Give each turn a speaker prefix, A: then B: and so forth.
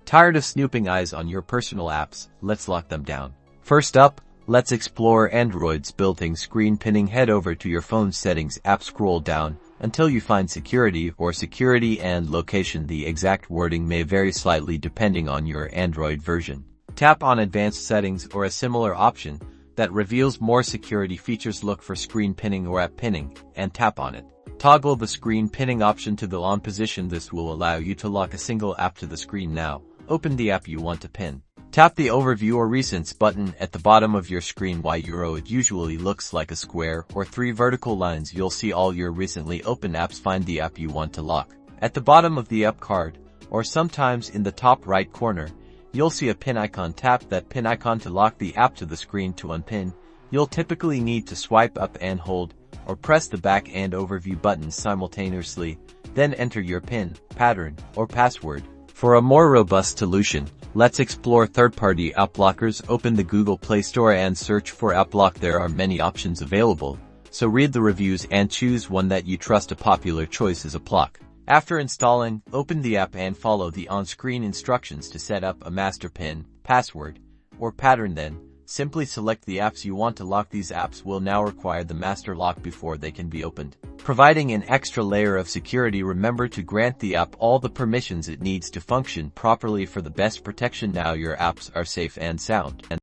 A: Tired of snooping eyes on your personal apps? Let's lock them down. First up, let's explore Android's built-in screen pinning. Head over to your phone's settings app, scroll down until you find security or security and location. The exact wording may vary slightly depending on your Android version. Tap on advanced settings or a similar option that reveals more security features. Look for screen pinning or app pinning and tap on it. Toggle the screen pinning option to the on position. This will allow you to lock a single app to the screen. Now, open the app you want to pin. Tap the Overview or Recents button at the bottom of your screen. It usually looks like a square or 3 vertical lines. You'll see all your recently opened apps. Find the app you want to lock. At the bottom of the app card, or sometimes in the top right corner, you'll see a pin icon. Tap that pin icon to lock the app to the screen. To unpin, you'll typically need to swipe up and hold, or press the back and overview buttons simultaneously, then enter your PIN, pattern, or password. For a more robust solution, let's explore third-party app blockers. Open the Google Play Store and search for AppLock. There are many options available, so read the reviews and choose one that you trust. A popular choice is AppLock. After installing, open the app and follow the on-screen instructions to set up a master PIN, password, or pattern. Then, simply select the apps you want to lock. These apps will now require the master lock before they can be opened, providing an extra layer of security. Remember to grant the app all the permissions it needs to function properly for the best protection. Now your apps are safe and sound.